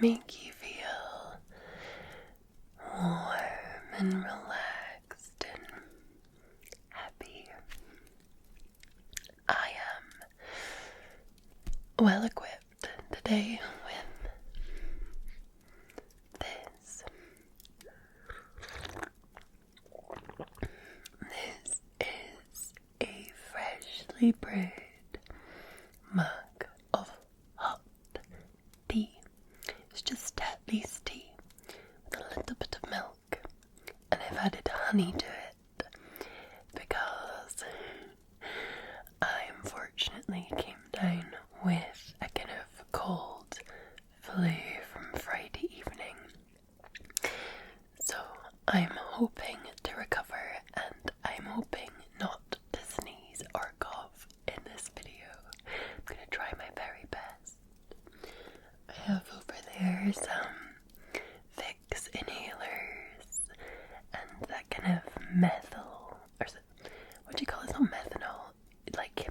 make you feel warm and relaxed and happy. I am well equipped today with this. This is a freshly brewed mug of hot tea. It's just Tetley's tea with a little bit of milk, and I've added honey to it because I unfortunately came down with a kind of cold flu from Friday evening. So I'm hoping to recover, and I'm hoping not to sneeze or cough in this video. I'm going to try my very best. I have over there some Vicks inhalers and that kind of methyl, or is it, what do you call it? It's not methanol. Like,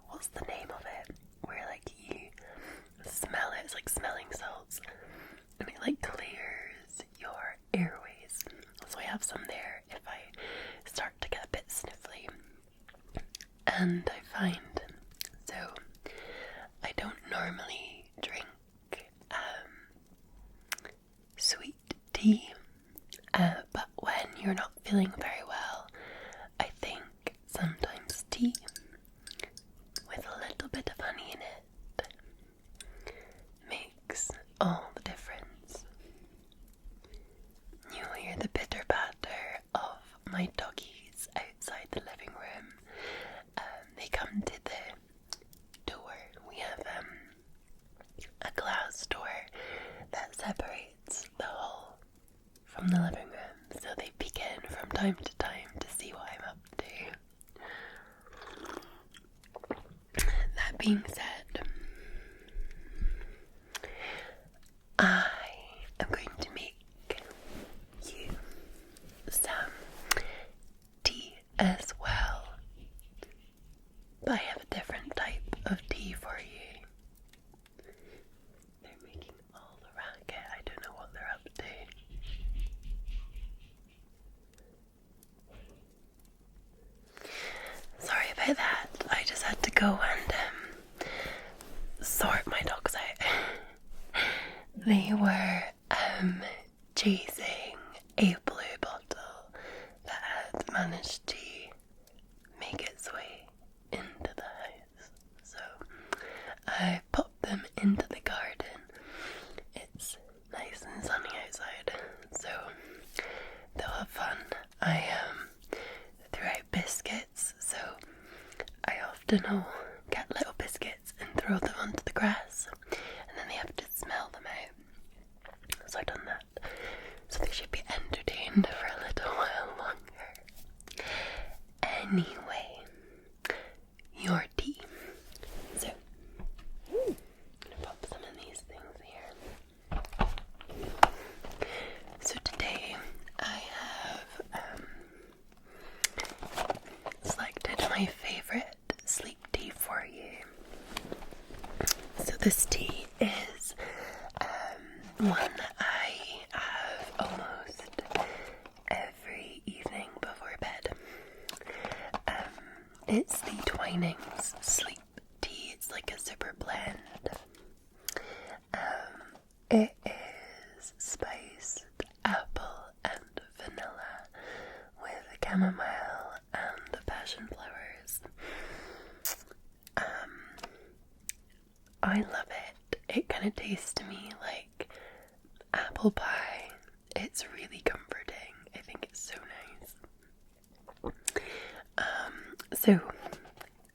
what's the name of it? Where like you smell it, it's like smelling salts, and it like clears your airways. So I have some there if I start to get a bit sniffly. And I find, so I don't normally drink sweet tea, but when you're not feeling very well, I think sometimes tea with a little bit of honey in it makes all the difference. You'll hear the pitter patter of my doggies outside the living room. They come to the door. We have a glass door that separates the hall from the living room, so they peek in from time to time to see what I'm up to. That being said, I am going to make you some tea as well, but I have a different type of tea for you. They're making all the racket. I don't know what they're up to. Sorry about that. I just had to go and sort my dogs out. They were chasing a blue bottle that had managed to make its way into the house. So I popped them into the garden. It's nice and sunny outside, so they'll have fun. I threw out biscuits, so I often will get little biscuits and throw them onto the grass, and then they have to smell them out. So I've done that. So they should be entertained for a little while longer. Anyway, your tea. So, I'm gonna pop some of these things here. So today I have selected my favorite sleep tea for you. So this tea is one I have almost every evening before bed. It's the Twinings Sleep Tea. It's like a super blend. It is spiced apple and vanilla with chamomile and passion flowers. I love it. It kind of tastes to me like apple pie. It's really comforting. I think it's so nice. So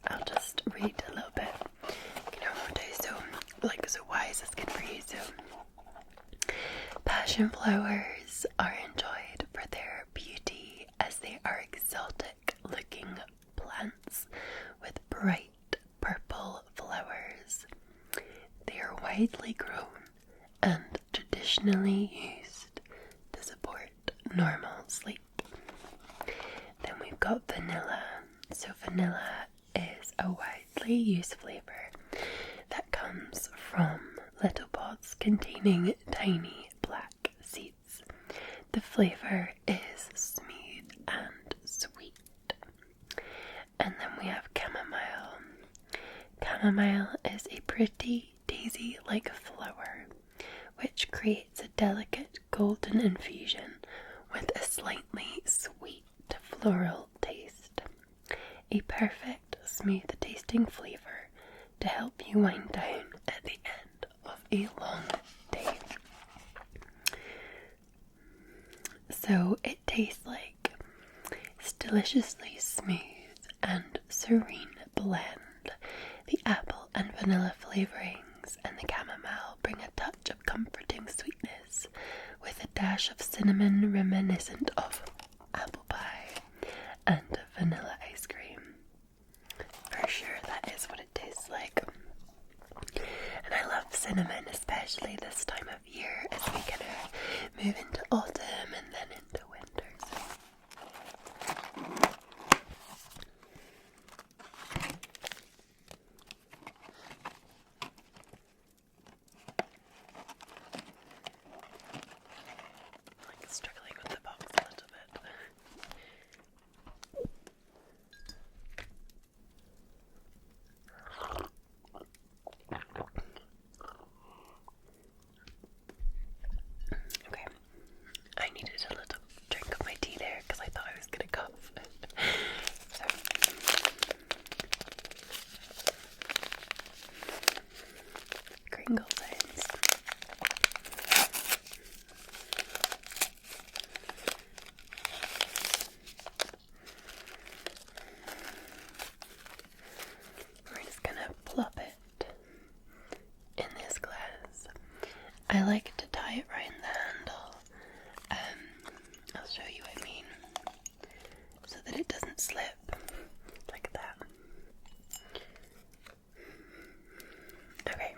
I'll just read a little bit. You know what I so why is this good for you? So passion flowers are enjoyed for their beauty as they are exotic looking plants with bright purple flowers. They are widely grown and traditionally used to support normal sleep. Then we've got vanilla. So vanilla is a widely used flavour that comes from little pods containing tiny black seeds. The flavour is smooth and sweet. And then we have chamomile. Chamomile is a pretty daisy-like flower which creates a delicate golden infusion with a slightly sweet floral taste. A perfect smooth tasting flavour to help you wind down at the end of a long day. So it tastes like it's deliciously smooth and serene blend. The apple and vanilla flavourings and the chamomile bring a touch of comforting sweetness with a dash of cinnamon reminiscent of apple pie and vanilla ice cream. For sure that is what it tastes like. And I love cinnamon, especially this time of year as we kind of move into autumn and then into winter. Like struggling with the box a little bit. Okay, I needed a little drink of my tea there because I thought I was going to cough. So, Kringle sounds. We're just going to plop it in this glass. I like to tie it around the handle. I'll show you what I mean. So that it doesn't slip like that. Okay.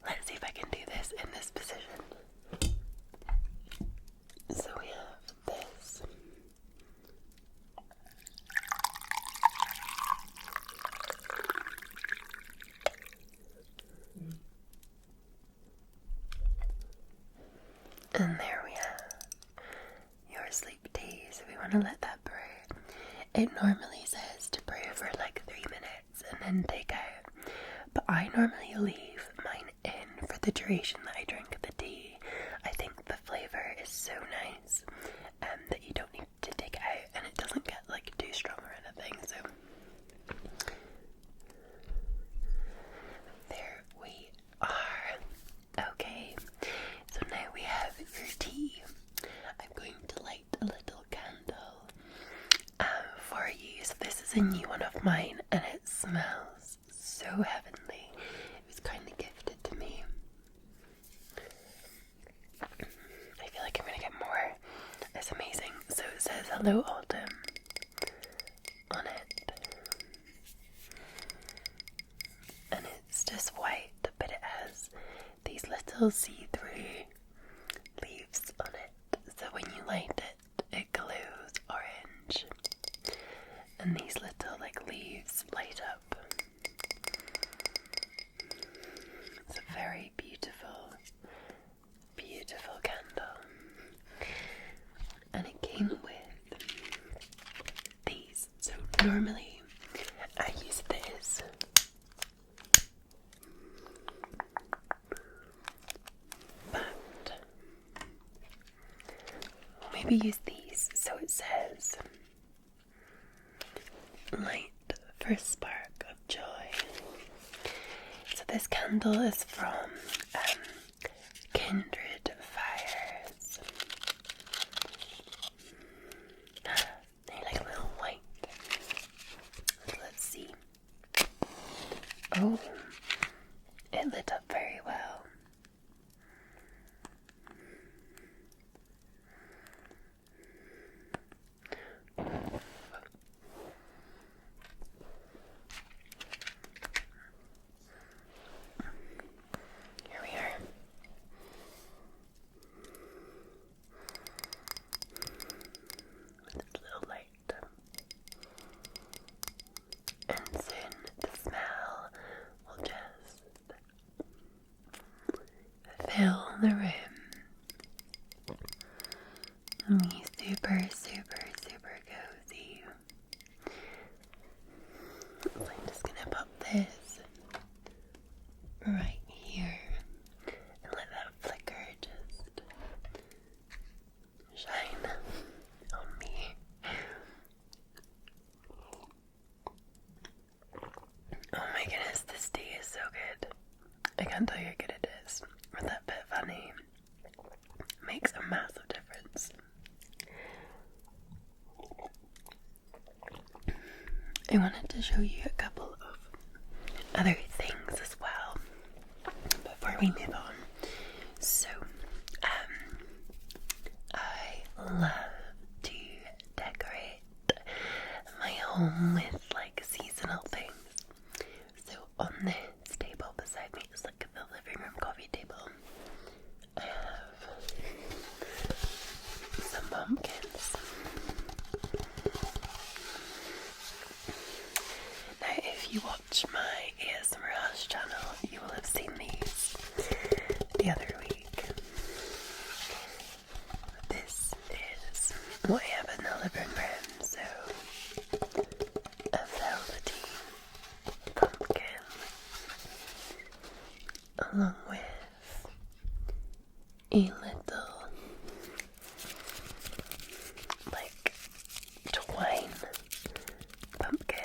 Let's see if I can do this in this position. So we have this. And there we have your sleep tea. So we want to let that brew. It normally says to brew for like 3 minutes and then take out. But I normally leave mine in for the duration that I drink the tea. I think the flavour is so nice that you don't need to take it out and it doesn't get like too strong or anything. So there we are. Okay, so now we have your tea. I'm going to light a little candle for you. So this is a new one of mine and it smells so heavenly. It was kindly gifted to me. I feel like I'm gonna get more. It's amazing. So it says Hello Autumn on it. And it's just white, but it has these little see-through leaves on it. So when you light it, it glows orange. And these little like leaves light up. It's a very beautiful, beautiful candle. And it came with these. So normally I use this. But maybe use these. So it says light for spark of joy. So this candle is from Kindred Fires. They're like a little white. Let's see. Oh, it lit up very well. Here we are. I wanted to show you a couple of other things as well before we move on. So, I love to decorate my home with like seasonal things. So on this table beside me is like the living room coffee table. I have some pumpkins. Now if you watch my ASMR Hush channel, you will have seen these the other week. This is what I have in the living room, so a velvety pumpkin along with a little like twine pumpkin.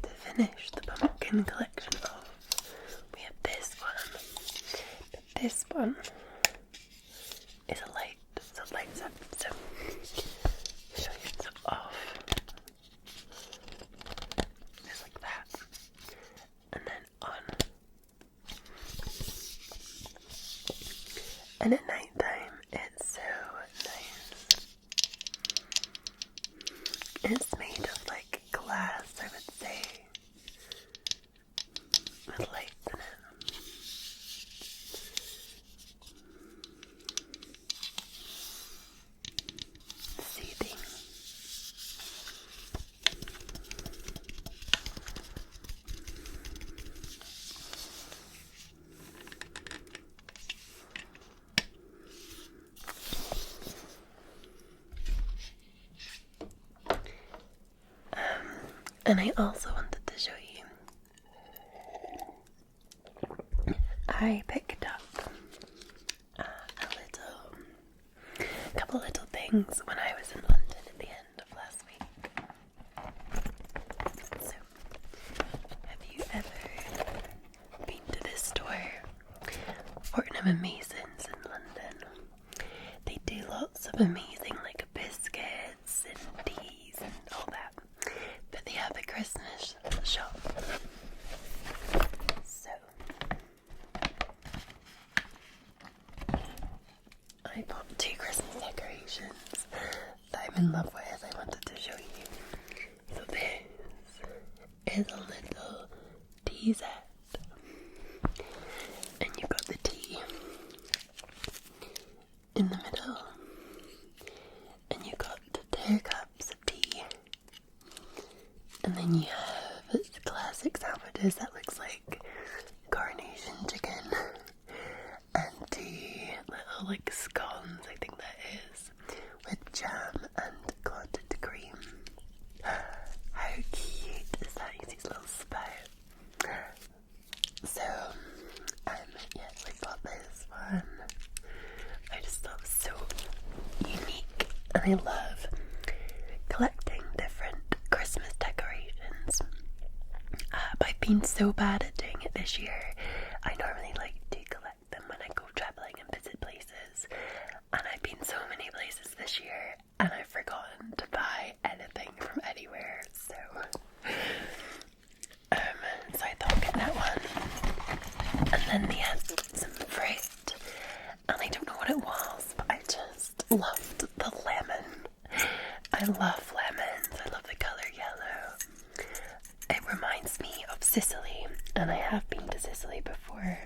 To finish the pumpkin collection off, we have this one. But this one is a light, so it lights up. So show you it off. Just like that. And then on. And at night time, it's so nice. It's made of like glass, I would say, with lights in it. Soothing. And I also wanted to show you, I picked up a couple little things when I was in London at the end of last week. So, have you ever been to this store, Fortnum and Mason's in London? They do lots of amazing like biscuits and teas and all that. But they have a Christmas shop. So I bought 2 Christmas decorations that I'm in love with. I wanted to show you. So this is a little tea set. And you've got the tea in the middle. And you've got 2 cups of tea. And then you have classic sandwiches that looks like carnation chicken and 2 little like scones, I think that is, with jam and clotted cream. How cute is that? You see this little spout. So, yes, I bought this one. I just thought it was so unique, and I love collecting different Christmas decorations. But I've been so bad at doing it this year. I normally like to collect them when I go traveling and visit places, and I've been so many places this year and I've forgotten to buy anything from anywhere, so I thought I'd get that one. And then they had some fruit, and I don't know what it was, but I just loved the lemon. I love lemons. I love the colour yellow. It reminds me of Sicily, and I have been to Sicily before.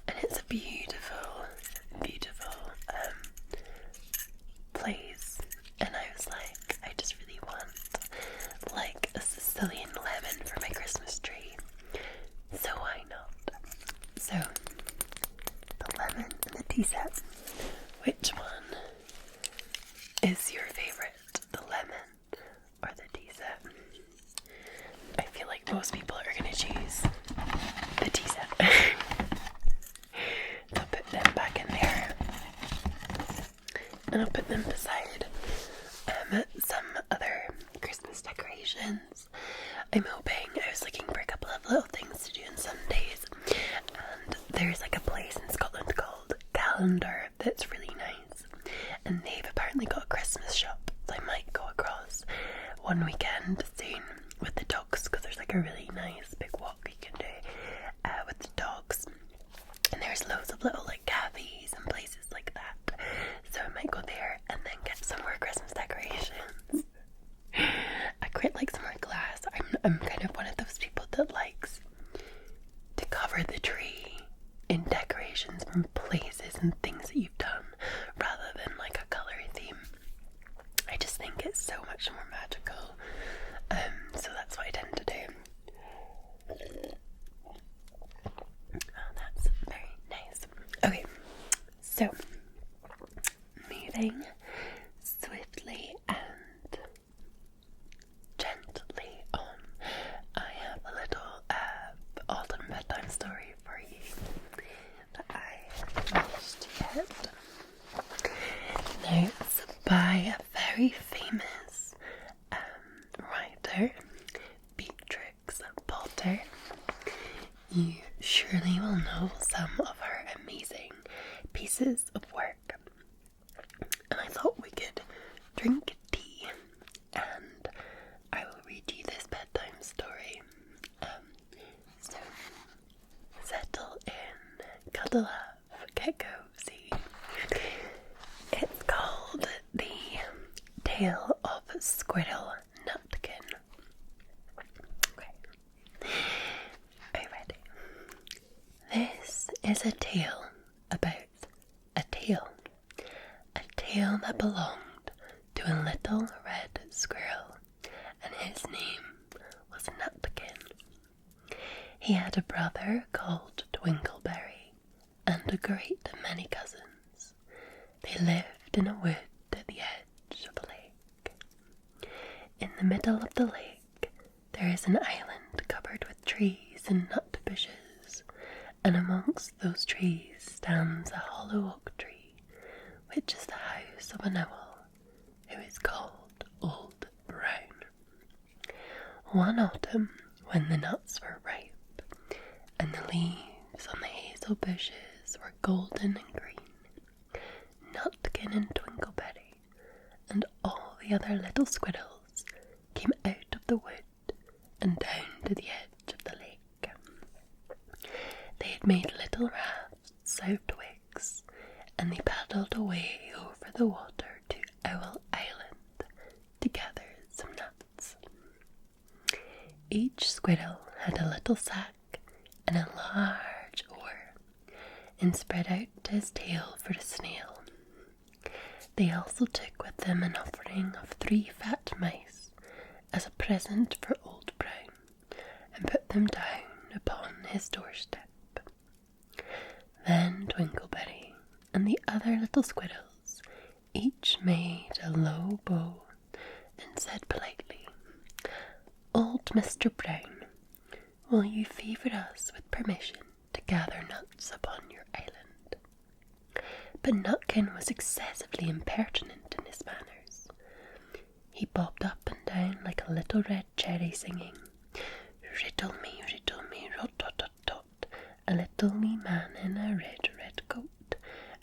And it's a beautiful, beautiful place. And I was like, I just really want like a Sicilian lemon for my Christmas tree. So why not? So, the lemon and the tea set. Which one is your favorite? The lemon or the tea set? I feel like most people are going to choose the tea set. I'll put them back in there. And I'll put them beside some other Christmas decorations. I'm hoping, I was looking for a couple of little things to do on Sundays, and there's like a place in Scotland called Calendar that's really nice, and they've apparently got a Christmas shop, so I might go across one weekend soon with the dogs, because there's like a really nice big walk you can do with the dogs, and there's loads of little like cafes and places like that, so I might go there and then get some more Christmas decorations. I quite like some more glass. I'm kind of one of those people that likes to cover the tree in decorations from places and things that you've done rather than like a colour theme. I just think it's so much more magical. So that's what I tend to do. Oh, that's very nice. Okay, so moving swiftly and gently on, I have a little autumn bedtime story for you that I managed to get. Now, it's by a very famous writer, Beatrix Potter. You surely will know some of her amazing pieces of work. And I thought we could drink tea and I will read you this bedtime story. So settle in, cuddle up, get cozy. It's called The Tale of Squirrel Nutkin. Okay. Are you ready? This is a tale about a tail. A tail that belonged to a little red squirrel, and his name was Nutkin. He had a brother called Twinkleberry, and a great many cousins. They lived in a wood at the edge of a lake. In the middle of the lake there is an island covered with trees and nut bushes, and amongst those trees stands a hollow oak tree, which is the house of an owl, who is called Old Brown. One autumn, when the nuts were ripe, and the leaves on the hazel bushes were golden and green, Nutkin and Twinkleberry and all the other little squirrels came out of the wood and down to the edge of the lake. They had made little rafts out of twigs, and they paddled away over the water to Owl Island to gather some nuts. Each squirrel had a little sack and a large oar, and spread out his tail for a snail. They also took with them an offering of 3 fat mice as a present for Old Brown, and put them down upon his doorstep. Then Twinkleberry and the other little squirrels each made a low bow and said politely, "Old Mr. Brown, will you favour us with permission to gather nuts upon your island?" But Nutkin was excessively impertinent in his manners. He bobbed up and down like a little red cherry, singing, riddle me, rot, tot, tot, tot, a little wee man in a red, red coat,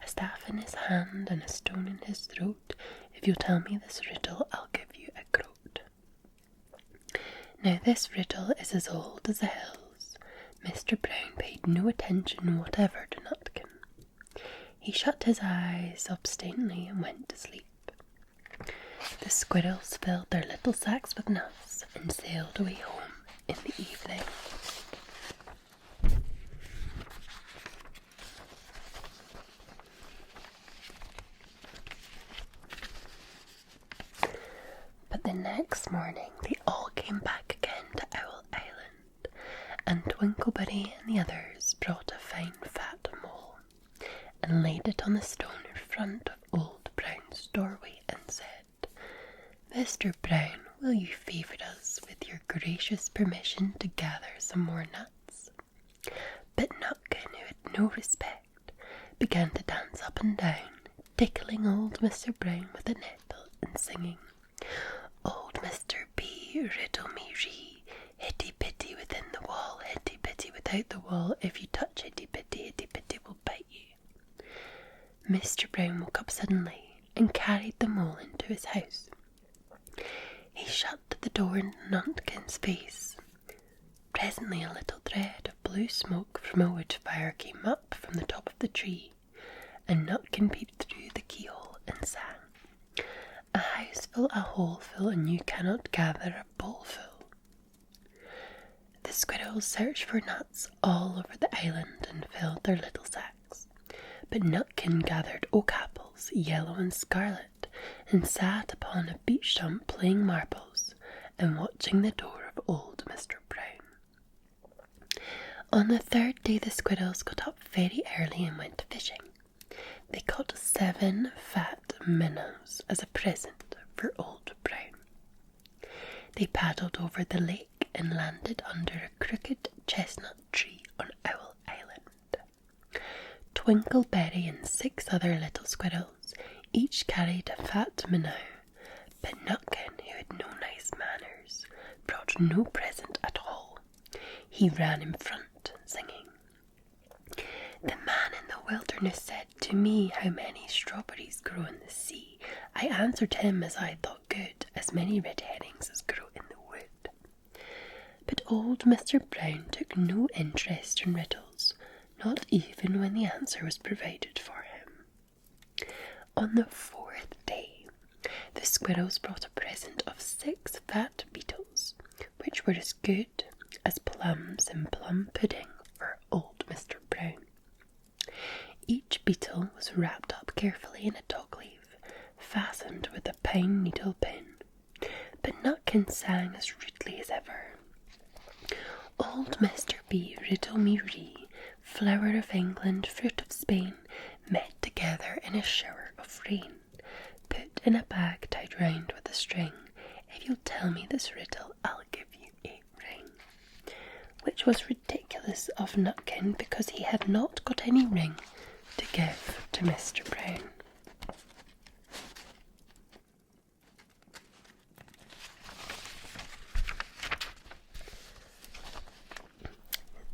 a staff in his hand and a stone in his throat. If you'll tell me this riddle, I'll give you a groat. Now this riddle is as old as the hills. Mr. Brown paid no attention whatever to Nutkin. He shut his eyes obstinately and went to sleep. The squirrels filled their little sacks with nuts and sailed away home in the evening. But the next morning they all came back again to Owl Island, and Twinkleberry and the others brought a fine fat mole and laid it on the stone in front of Old Brown's doorway and said, "Mr. Brown, will you favour us with your gracious permission to gather some more nuts?" But Nutkin, who had no respect, began to dance up and down, tickling old Mr. Brown with a nettle and singing, Mr. B, riddle me ree, hitty-pitty within the wall, hitty-pitty without the wall, if you touch hitty-pitty, hitty-pitty will bite you. Mr. Brown woke up suddenly and carried the mole into his house. He shut the door in Nutkin's face. Presently a little thread of blue smoke from a wood fire came up from the top of the tree, and Nutkin peeped through the keyhole and sang, "A house full, a hole full, and you cannot gather a bowl full." The squirrels searched for nuts all over the island and filled their little sacks, but Nutkin gathered oak apples, yellow and scarlet, and sat upon a beech stump playing marbles and watching the door of old Mr. Brown. On the third day the squirrels got up very early and went fishing. They caught 7 fat minnows as a present for Old Brown. They paddled over the lake and landed under a crooked chestnut tree on Owl Island. Twinkleberry and 6 other little squirrels each carried a fat minnow, but Nutkin, who had no nice manners, brought no present at all. He ran in front, singing, "The man in the wilderness said to me, how many strawberries grow in the sea. I answered him as I thought good, as many red herrings as grow in the wood." But old Mr. Brown took no interest in riddles, not even when the answer was provided for him. On the 4th day, the squirrels brought a present of 6 fat beetles, which were as good as plums in plum pudding for old Mr. Brown. Each beetle was wrapped up carefully in a dog leaf, fastened with a pine needle pin, but Nutkin sang as rudely as ever. "Old Mr. B, riddle me ree, flower of England, fruit of Spain, met together in a shower of rain, put in a bag tied round with a string. If you'll tell me this riddle, I'll give you a ring." Which was ridiculous of Nutkin, because he had not got any ring to give to Mr. Brown.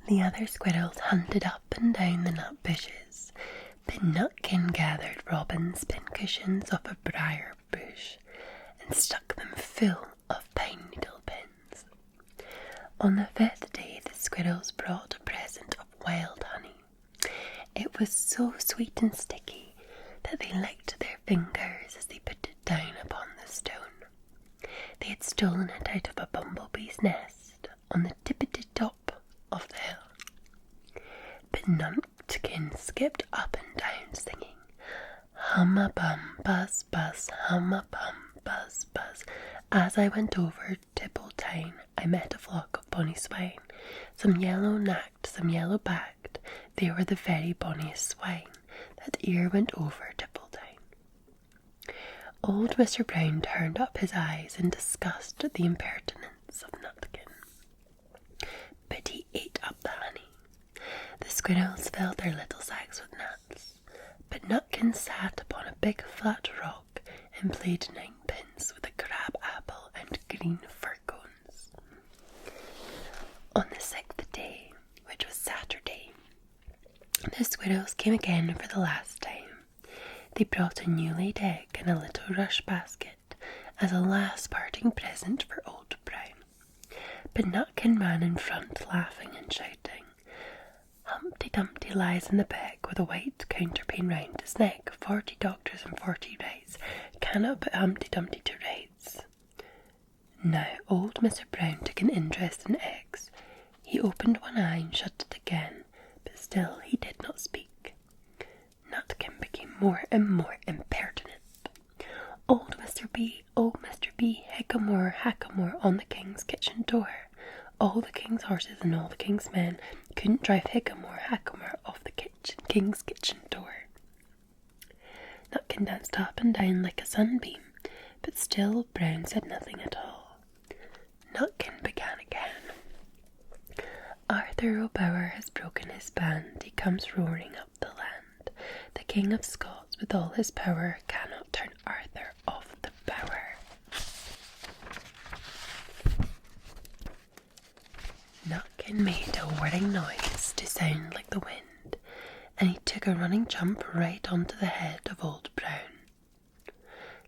The other squirrels hunted up and down the nut bushes, but Nutkin gathered robin's pincushions off a briar bush and stuck them full of pine needle pins. On the 5th day the squirrels brought a present of wild honey. It was so sweet and sticky that they licked their fingers as they put it down upon the stone. They had stolen it out of a bumblebee's nest on the tippity top of the hill. But Nutkin skipped up and down singing, "Hum-a-bum, buzz, buzz, hum-a-bum, buzz, buzz. As I went over Tippletown, I met a flock of bonny swine, some yellow nacked, some yellow backed. They were the very bonniest swine that e'er went over Tippletown." Old Mr. Brown turned up his eyes in disgust at the impertinence of Nutkin, but he ate up the honey. The squirrels filled their little sacks with nuts, but Nutkin sat upon a big flat rock and played ninepins with a crab apple and green fir cones. On the 6th day, which was Saturday, the squirrels came again for the last time. They brought a new laid egg and a little rush basket as a last parting present for Old Brown. But Nutkin ran in front, laughing and shouting, "Humpty Dumpty lies in the bag with a white counterpane round his neck. 40 doctors and 40 rights cannot put Humpty Dumpty to rights." Now old Mr. Brown took an interest in eggs. He opened one eye and shut it again, but still he did not speak. Nutkin became more and more impertinent. "Old Mr. B, old Mr. B, hickamore, hackamore on the king's kitchen door. All the king's horses and all the king's men couldn't drive hickamore, hackamore off the king's kitchen door." Nutkin danced up and down like a sunbeam, but still Brown said nothing at all. Nutkin began again. "Arthur O'Bower has broken his band, he comes roaring up the land. The King of Scots with all his power cannot turn Arthur off the bower." Nutkin made a whirring noise to sound like the wind, and he took a running jump right onto the head of Old Brown.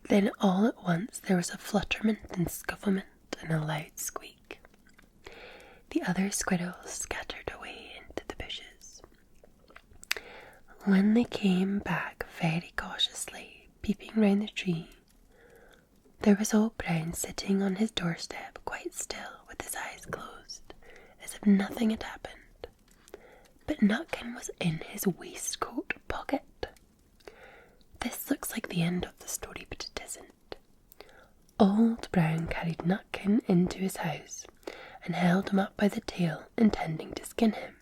Then all at once there was a flutterment and scufflement and a loud squeak. The other squirrels scattered away into the bushes. When they came back very cautiously, peeping round the tree, there was Old Brown sitting on his doorstep quite still with his eyes closed, as if nothing had happened. But Nutkin was in his waistcoat pocket. This looks like the end of the story, but it isn't. Old Brown carried Nutkin into his house and held him up by the tail, intending to skin him.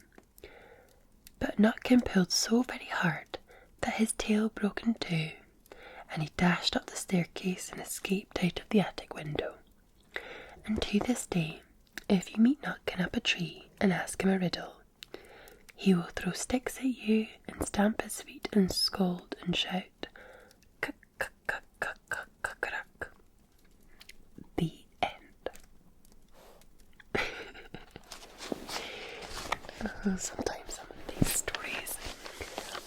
But Nutkin pulled so very hard that his tail broke in two, and he dashed up the staircase and escaped out of the attic window. And to this day, if you meet Nutkin up a tree and ask him a riddle, he will throw sticks at you and stamp his feet and scold and shout, "Cuck-cuck-cuck-cuck-cuck-cuck." The end. Sometimes some of these stories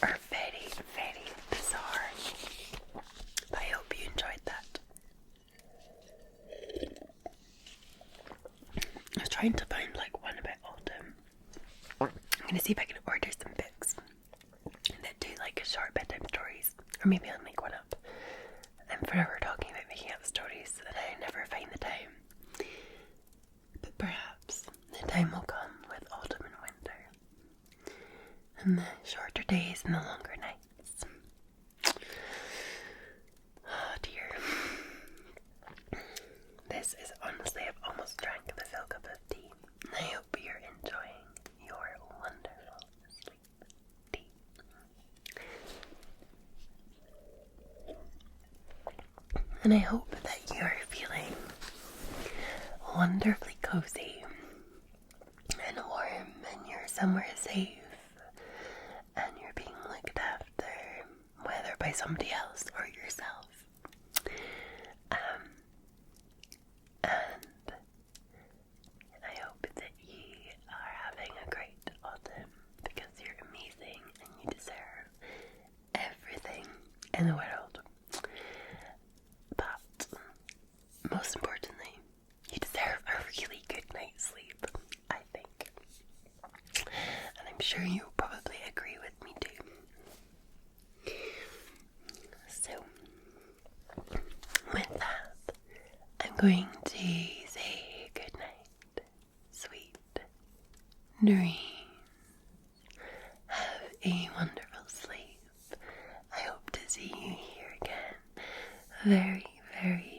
are very, very bizarre. I hope you enjoyed that. I was trying to find like one about autumn. I'm going to see if I can order some books that do like short bedtime stories, or maybe I'll make one up. I'm forever talking about making up stories and I never find the time. But perhaps the time will come with autumn and winter, and the shorter days and the longer nights. Oh dear. This is honestly, I've almost drank the full cup of tea. I hope you're enjoying your wonderful sleep tea. And I hope that you're feeling wonderfully cozy and warm, and you're somewhere safe, and you're being looked after, whether by somebody else or yourself. And I hope that you are having a great autumn, because you're amazing and you deserve everything in the world. But most importantly, you deserve a really good night's sleep, I think. And I'm sure you probably agree with me too. So, with that, I'm going to say good night, sweet dreams. Have a wonderful sleep. I hope to see you here again very, very